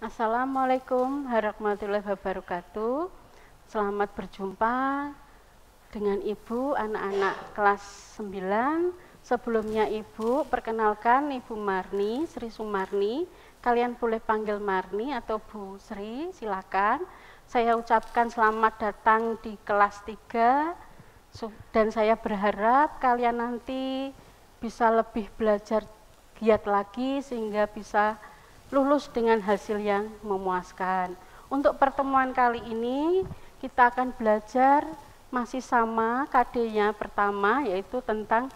Assalamualaikum warahmatullahi wabarakatuh. Selamat berjumpa dengan Ibu anak-anak kelas 9. Sebelumnya Ibu, perkenalkan Ibu Marni, Sri Sumarni. Kalian boleh panggil Marni atau Bu Sri, silakan. Saya ucapkan selamat datang di kelas 3 dan saya berharap kalian nanti bisa lebih belajar giat lagi sehingga bisa lulus dengan hasil yang memuaskan. Untuk pertemuan kali ini kita akan belajar masih sama KD-nya pertama, yaitu tentang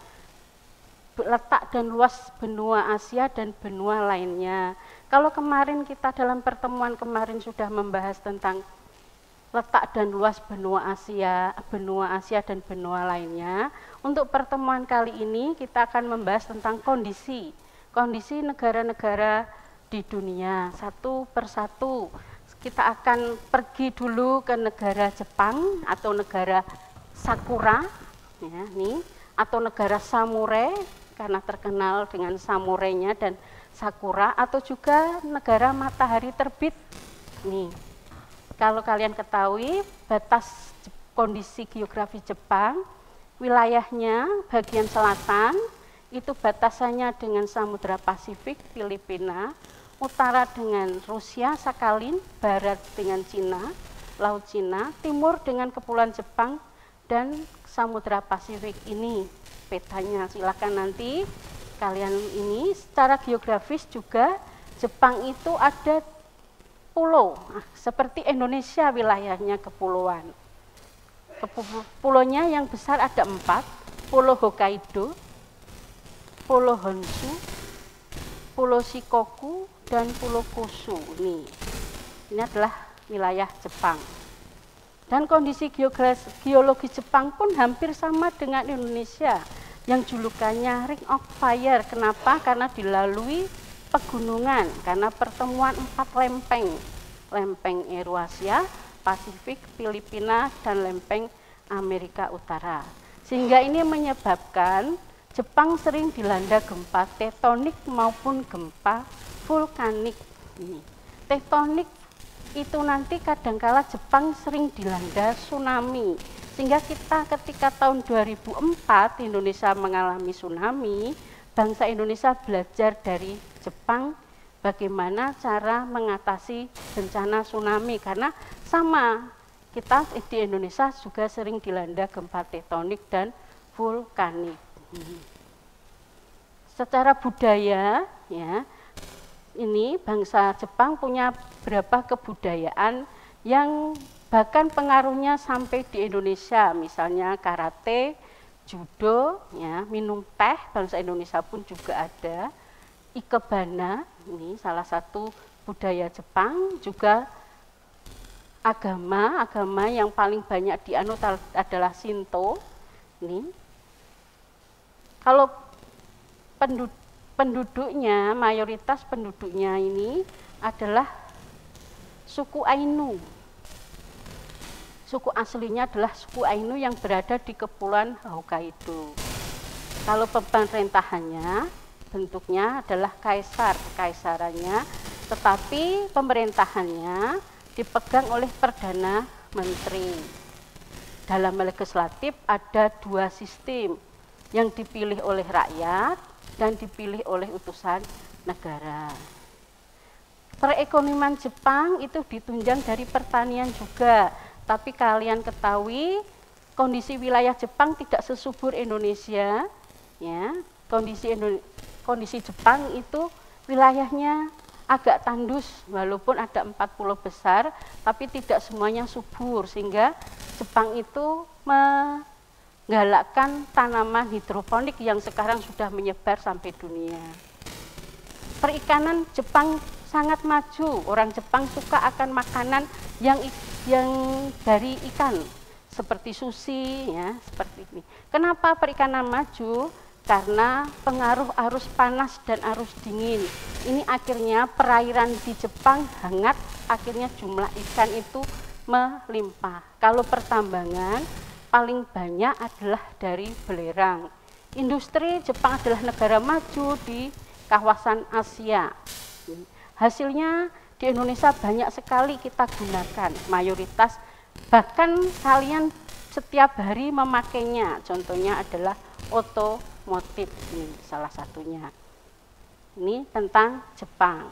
letak dan luas benua Asia dan benua lainnya. Kalau kemarin kita dalam pertemuan kemarin sudah membahas tentang letak dan luas benua Asia dan benua lainnya. Untuk pertemuan kali ini kita akan membahas tentang kondisi negara-negara di dunia satu persatu. Kita akan pergi dulu ke negara Jepang atau negara Sakura, ya, nih, atau negara samurai karena terkenal dengan samurainya dan sakura, atau juga negara matahari terbit. Nih, kalau kalian ketahui batas kondisi geografi Jepang, wilayahnya bagian selatan itu batasannya dengan Samudra Pasifik, Filipina, utara dengan Rusia, Sakhalin, barat dengan Cina, Laut Cina, timur dengan Kepulauan Jepang dan Samudra Pasifik. Ini petanya, silakan nanti kalian ini secara geografis juga Jepang itu ada pulau, seperti Indonesia wilayahnya kepulauan. Pulaunya yang besar ada 4, Pulau Hokkaido, Pulau Honshu, Pulau Shikoku, dan Pulau Kyushu. Ini adalah wilayah Jepang. Dan kondisi geologi Jepang pun hampir sama dengan Indonesia, yang julukannya Ring of Fire. Kenapa? Karena dilalui pegunungan, karena pertemuan 4 lempeng. Lempeng Eurasia, Pasifik, Filipina, dan lempeng Amerika Utara. Sehingga ini menyebabkan Jepang sering dilanda gempa tektonik maupun gempa vulkanik. Tektonik itu nanti kadangkala Jepang sering dilanda tsunami. Sehingga kita ketika tahun 2004 Indonesia mengalami tsunami, bangsa Indonesia belajar dari Jepang bagaimana cara mengatasi bencana tsunami, karena sama kita di Indonesia juga sering dilanda gempa tektonik dan vulkanik. Secara budaya, ya, ini bangsa Jepang punya beberapa kebudayaan yang bahkan pengaruhnya sampai di Indonesia, misalnya karate, judo, ya, minum teh, bangsa Indonesia pun juga ada. Ikebana, ini salah satu budaya Jepang. Juga agama yang paling banyak dianut adalah Shinto. Ini kalau penduduknya, mayoritas penduduknya ini adalah suku Ainu. Suku aslinya adalah suku Ainu yang berada di Kepulauan Hokkaido. Kalau pemerintahannya bentuknya adalah kekaisarannya, tetapi pemerintahannya dipegang oleh Perdana Menteri. Dalam legislatif ada 2 sistem, yang dipilih oleh rakyat dan dipilih oleh utusan negara. Perekonomian Jepang itu ditunjang dari pertanian juga, tapi kalian ketahui kondisi wilayah Jepang tidak sesubur Indonesia, ya. Kondisi Jepang itu wilayahnya agak tandus, walaupun ada 4 pulau besar, tapi tidak semuanya subur, sehingga Jepang itu menggalakkan tanaman hidroponik yang sekarang sudah menyebar sampai dunia. Perikanan Jepang sangat maju. Orang Jepang suka akan makanan yang dari ikan, seperti sushi, ya, seperti ini. Kenapa perikanan maju? Karena pengaruh arus panas dan arus dingin. Ini akhirnya perairan di Jepang hangat, akhirnya jumlah ikan itu melimpah. Kalau pertambangan paling banyak adalah dari belerang. Industri Jepang adalah negara maju di kawasan Asia. Hasilnya di Indonesia banyak sekali kita gunakan, mayoritas, bahkan kalian setiap hari memakainya. Contohnya adalah otomotif, ini salah satunya. Ini tentang Jepang.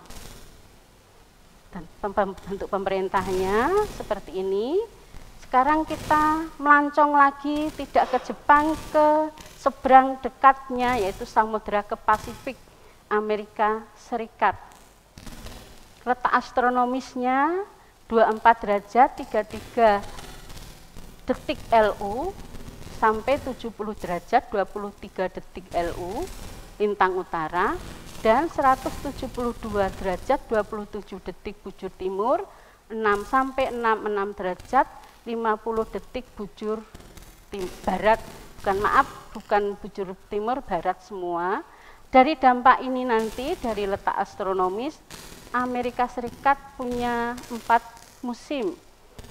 Dan bentuk pemerintahnya seperti ini. Sekarang kita melancong lagi, tidak ke Jepang, ke seberang dekatnya, yaitu samudera ke Pasifik, Amerika Serikat. Letak astronomisnya 24 derajat 33 detik LU sampai 70 derajat 23 detik LU lintang utara, dan 172 derajat 27 detik bujur timur, 6 sampai 66 derajat 50 detik bujur barat, bukan bujur timur, barat semua. Dari dampak ini nanti, dari letak astronomis, Amerika Serikat punya 4 musim: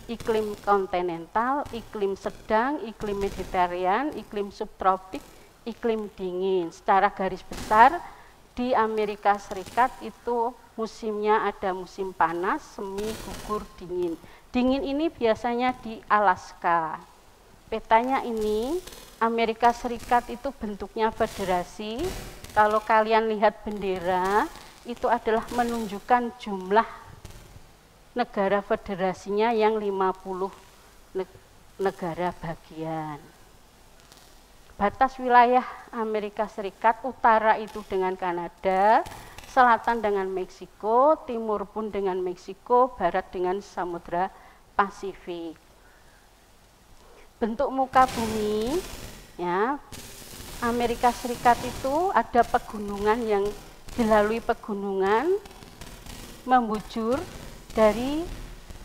iklim kontinental, iklim sedang, iklim Mediterranean, iklim subtropik, iklim dingin. Secara garis besar di Amerika Serikat itu musimnya ada musim panas, semi, gugur, dingin. Dingin ini biasanya di Alaska. Petanya ini, Amerika Serikat itu bentuknya federasi. Kalau kalian lihat bendera, itu adalah menunjukkan jumlah negara federasinya yang 50 negara bagian. Batas wilayah Amerika Serikat, utara itu dengan Kanada, selatan dengan Meksiko, timur pun dengan Meksiko, barat dengan Samudra Pasifik. Bentuk muka bumi, ya, Amerika Serikat itu ada pegunungan yang dilalui pegunungan membujur dari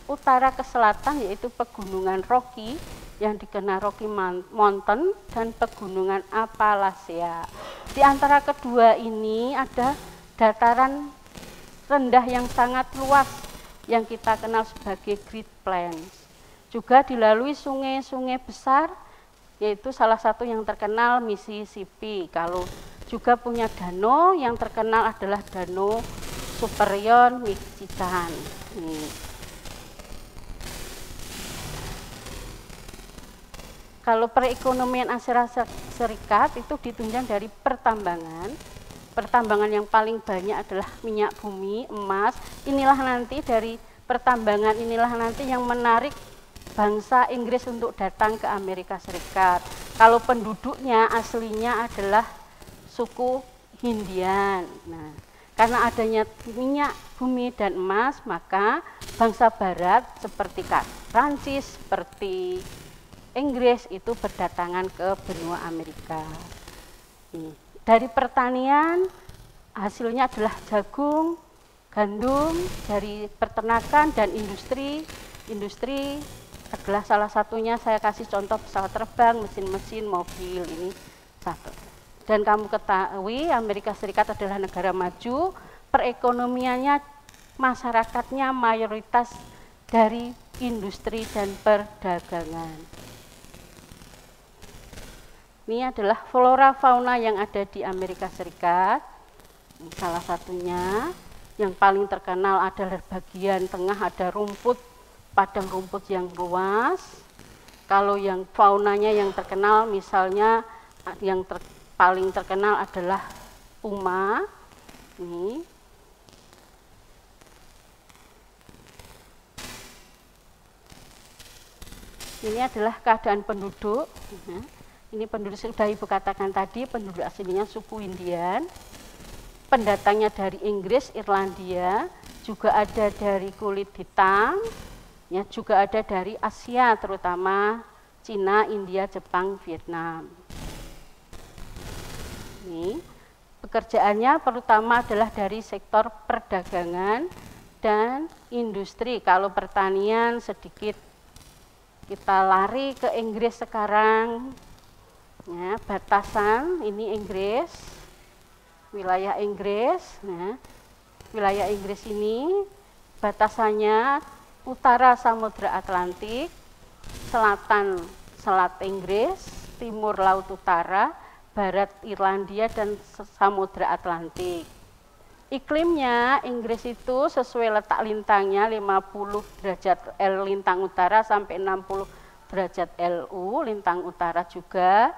utara ke selatan, yaitu pegunungan Rocky yang dikenal Rocky Mountain dan pegunungan Appalachia. Di antara kedua ini ada dataran rendah yang sangat luas yang kita kenal sebagai Great Plains. Juga dilalui sungai-sungai besar, yaitu salah satu yang terkenal Mississippi. Kalau juga punya danau yang terkenal adalah Danau Superior Michigan. Kalau perekonomian Amerika Serikat itu ditunjang dari pertambangan. Pertambangan yang paling banyak adalah minyak bumi, emas. Inilah nanti dari pertambangan inilah nanti yang menarik bangsa Inggris untuk datang ke Amerika Serikat. Kalau penduduknya aslinya adalah suku Hindian. Nah, karena adanya minyak bumi dan emas, maka bangsa Barat seperti Prancis, seperti Inggris itu berdatangan ke benua Amerika. Dari pertanian hasilnya adalah jagung, gandum. Dari peternakan dan industri adalah salah satunya, saya kasih contoh pesawat terbang, mesin-mesin, mobil, ini satu. Dan kamu ketahui Amerika Serikat adalah negara maju, perekonomiannya, masyarakatnya mayoritas dari industri dan perdagangan. Ini adalah flora fauna yang ada di Amerika Serikat. Salah satunya yang paling terkenal adalah bagian tengah ada rumput, padang rumput yang luas. Kalau yang faunanya yang terkenal, misalnya yang paling terkenal adalah puma. Ini adalah keadaan penduduk. Ini penduduk, sudah Ibu katakan tadi, penduduk aslinya suku Indian. Pendatangnya dari Inggris, Irlandia, juga ada dari kulit hitam, ya, juga ada dari Asia, terutama Cina, India, Jepang, Vietnam. Ini pekerjaannya pertama adalah dari sektor perdagangan dan industri. Kalau pertanian sedikit kita lari ke Inggris sekarang. Ya, batasan ini Inggris, wilayah Inggris. Nah, wilayah Inggris ini batasannya utara Samudra Atlantik, selatan Selat Inggris, timur Laut Utara, barat Irlandia dan Samudra Atlantik. Iklimnya Inggris itu sesuai letak lintangnya 50 derajat L lintang utara sampai 60 derajat LU lintang utara juga,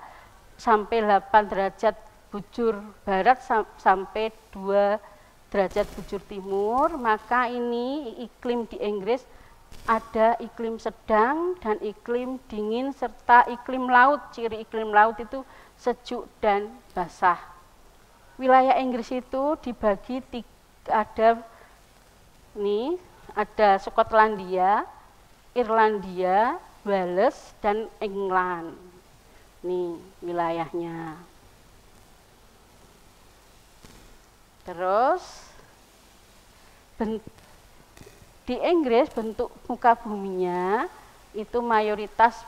sampai 8 derajat bujur barat sampai 2 derajat bujur timur. Maka ini iklim di Inggris ada iklim sedang dan iklim dingin serta iklim laut. Ciri iklim laut itu sejuk dan basah. Wilayah Inggris itu dibagi ada Skotlandia, Irlandia, Wales dan England. Nih wilayahnya. Terus di Inggris bentuk muka buminya itu mayoritas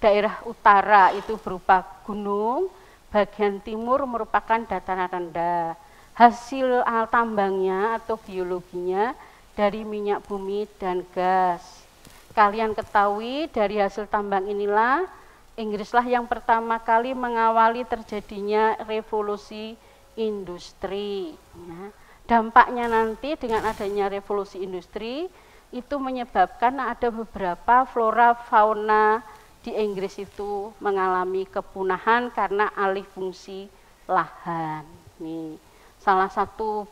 daerah utara itu berupa gunung, bagian timur merupakan dataran rendah. Hasil tambangnya atau biologinya dari minyak bumi dan gas. Kalian ketahui dari hasil tambang inilah Inggrislah yang pertama kali mengawali terjadinya revolusi industri. Ya. Dampaknya nanti dengan adanya revolusi industri itu menyebabkan ada beberapa flora fauna di Inggris itu mengalami kepunahan karena alih fungsi lahan. Nih, salah satu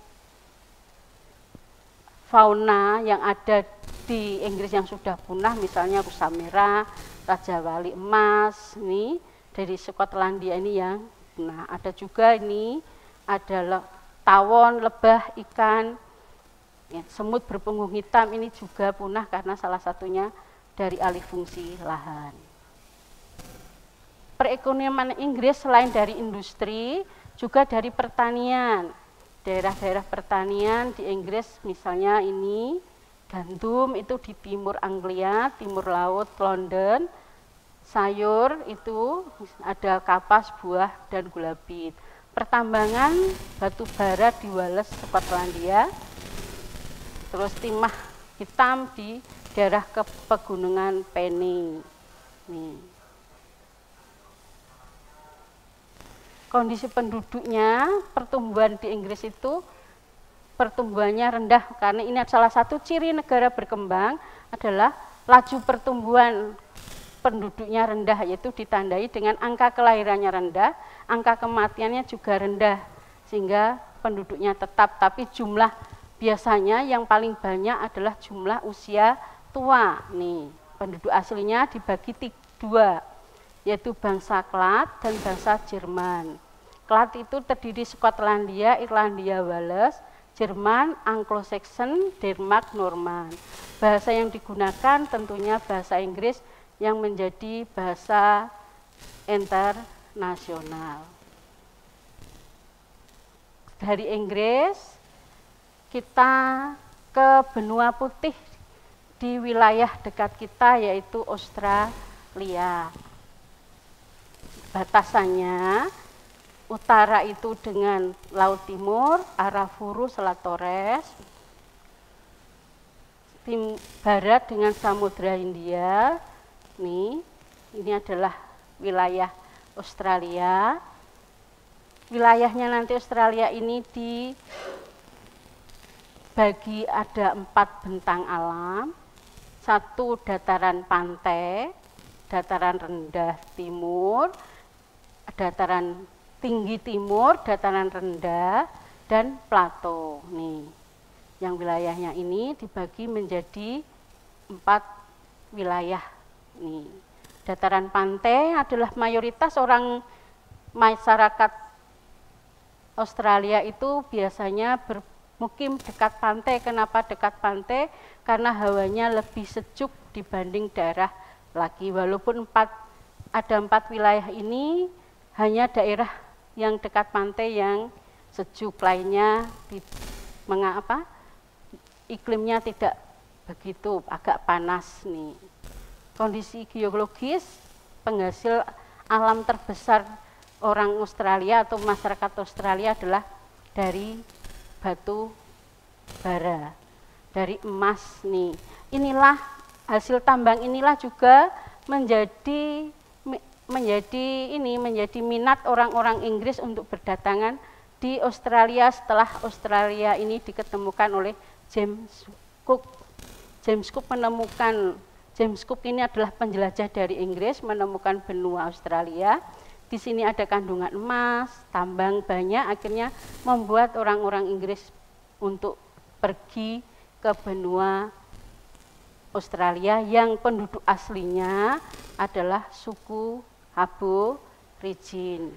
fauna yang ada di Inggris yang sudah punah misalnya rusa merah, raja wali emas, nih dari Skotlandia ini yang punah. Ada juga ini ada tawon, lebah, ikan, ya, semut berpunggung hitam ini juga punah karena salah satunya dari alih fungsi lahan. Perekonomian Inggris selain dari industri juga dari pertanian. Daerah-daerah pertanian di Inggris misalnya ini gandum itu di timur Anglia, timur laut London. Sayur itu ada kapas, buah dan gula bit. Pertambangan batu bara di Wales, Skotlandia. Terus timah hitam di daerah pegunungan Pennine. Nih. Kondisi penduduknya, pertumbuhan di Inggris itu pertumbuhannya rendah karena ini salah satu ciri negara berkembang adalah laju pertumbuhan penduduknya rendah, yaitu ditandai dengan angka kelahirannya rendah, angka kematiannya juga rendah sehingga penduduknya tetap, tapi jumlah biasanya yang paling banyak adalah jumlah usia tua. Nih, penduduk aslinya dibagi dua, yaitu bangsa Klat dan bangsa Jerman. Klat itu terdiri Skotlandia, Irlandia, Wales, Jerman, Anglo-Saxon, Denmark, Norman. Bahasa yang digunakan tentunya bahasa Inggris yang menjadi bahasa internasional. Dari Inggris kita ke benua putih di wilayah dekat kita yaitu Australia. Batasannya utara itu dengan Laut Timur, Arafuru, Selat Torres, barat dengan Samudra Hindia. Nih, ini adalah wilayah Australia. Wilayahnya nanti Australia ini dibagi ada 4 bentang alam, 1 dataran pantai, dataran rendah timur, dataran tinggi timur, dataran rendah, dan plato. Nih, yang wilayahnya ini dibagi menjadi 4 wilayah. Nih, dataran pantai adalah mayoritas orang masyarakat Australia itu biasanya bermukim dekat pantai. Kenapa dekat pantai? Karena hawanya lebih sejuk dibanding daerah lagi. Walaupun ada 4 wilayah ini, hanya daerah yang dekat pantai yang sejuk, lainnya iklimnya tidak begitu, agak panas nih. Kondisi geologis, penghasil alam terbesar orang Australia atau masyarakat Australia adalah dari batu bara, dari emas nih. Inilah hasil tambang inilah juga menjadi minat orang-orang Inggris untuk berdatangan di Australia setelah Australia ini diketemukan oleh James Cook. James Cook ini adalah penjelajah dari Inggris, menemukan benua Australia. Di sini ada kandungan emas, tambang banyak, akhirnya membuat orang-orang Inggris untuk pergi ke benua Australia yang penduduk aslinya adalah suku Aborigin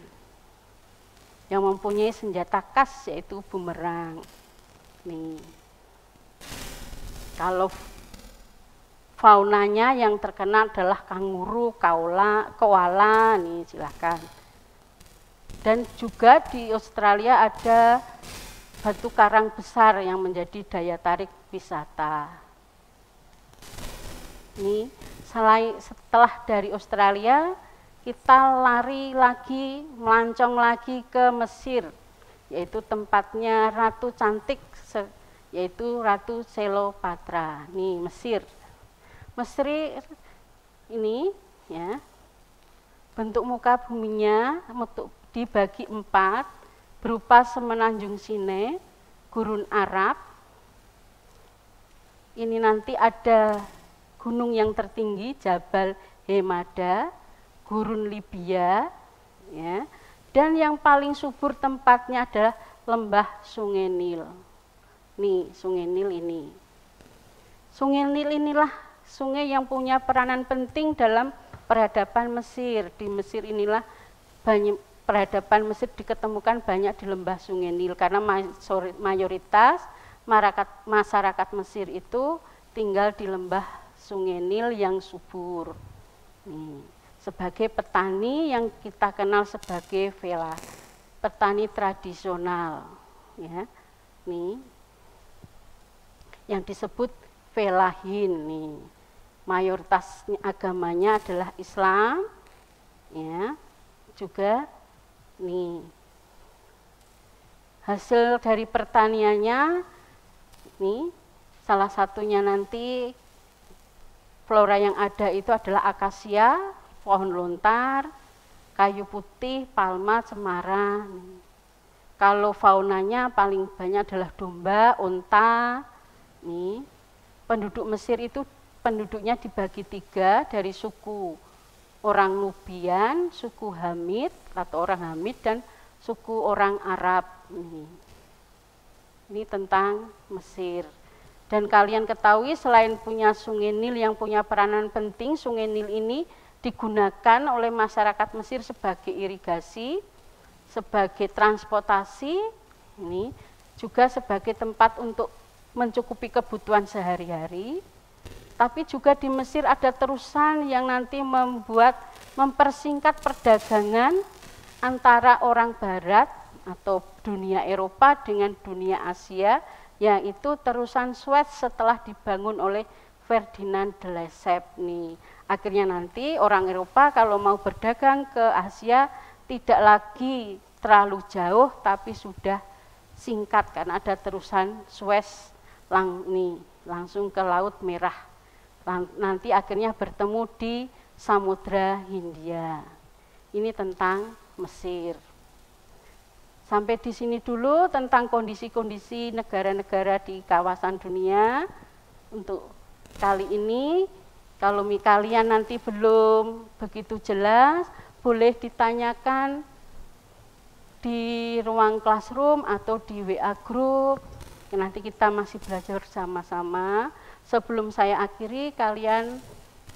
yang mempunyai senjata khas yaitu bumerang. Nih. Kalau faunanya yang terkenal adalah kanguru, koala, nih silahkan. Dan juga di Australia ada batu karang besar yang menjadi daya tarik wisata. Ini setelah dari Australia kita lari lagi, melancong lagi ke Mesir, yaitu tempatnya Ratu Cantik, yaitu Ratu Cleopatra. Nih Mesir. Mesir ini ya, bentuk muka buminya dibagi 4 berupa semenanjung Sinai, gurun Arab. Ini nanti ada gunung yang tertinggi Jabal Hemada, gurun Libya, ya, dan yang paling subur tempatnya adalah lembah Sungai Nil. Nih Sungai Nil ini. Sungai Nil inilah sungai yang punya peranan penting dalam peradaban Mesir. Di Mesir inilah peradaban Mesir diketemukan banyak di lembah Sungai Nil karena mayoritas masyarakat Mesir itu tinggal di lembah Sungai Nil yang subur. Nih, sebagai petani yang kita kenal sebagai petani tradisional, ya. Nih, yang disebut felahin. Nih, mayoritas agamanya adalah Islam, ya. Juga nih hasil dari pertaniannya, nih salah satunya nanti flora yang ada itu adalah akasia, pohon lontar, kayu putih, palma, cemara. Kalau faunanya paling banyak adalah domba, unta. Nih, penduduk Mesir itu penduduknya dibagi 3 dari suku orang Nubian, suku Hamid atau orang Hamid, dan suku orang Arab. Ini tentang Mesir. Dan kalian ketahui selain punya Sungai Nil yang punya peranan penting, Sungai Nil ini digunakan oleh masyarakat Mesir sebagai irigasi, sebagai transportasi, ini juga sebagai tempat untuk mencukupi kebutuhan sehari-hari. Tapi juga di Mesir ada terusan yang nanti mempersingkat perdagangan antara orang Barat atau dunia Eropa dengan dunia Asia, yaitu terusan Suez setelah dibangun oleh Ferdinand de Lesseps. Akhirnya nanti orang Eropa kalau mau berdagang ke Asia tidak lagi terlalu jauh, tapi sudah singkat karena ada terusan Suez langsung ke Laut Merah. Nanti akhirnya bertemu di Samudra Hindia. Ini tentang Mesir. Sampai di sini dulu tentang kondisi-kondisi negara-negara di kawasan dunia. Untuk kali ini, kalau kalian nanti belum begitu jelas, boleh ditanyakan di ruang classroom atau di WA group. Nanti kita masih belajar bersama-sama. Sebelum saya akhiri, kalian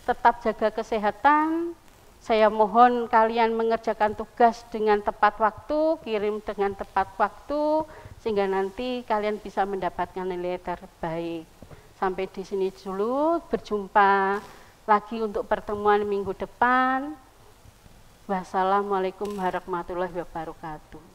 tetap jaga kesehatan. Saya mohon kalian mengerjakan tugas dengan tepat waktu, kirim dengan tepat waktu, sehingga nanti kalian bisa mendapatkan nilai terbaik. Sampai di sini dulu, berjumpa lagi untuk pertemuan minggu depan. Wassalamualaikum warahmatullahi wabarakatuh.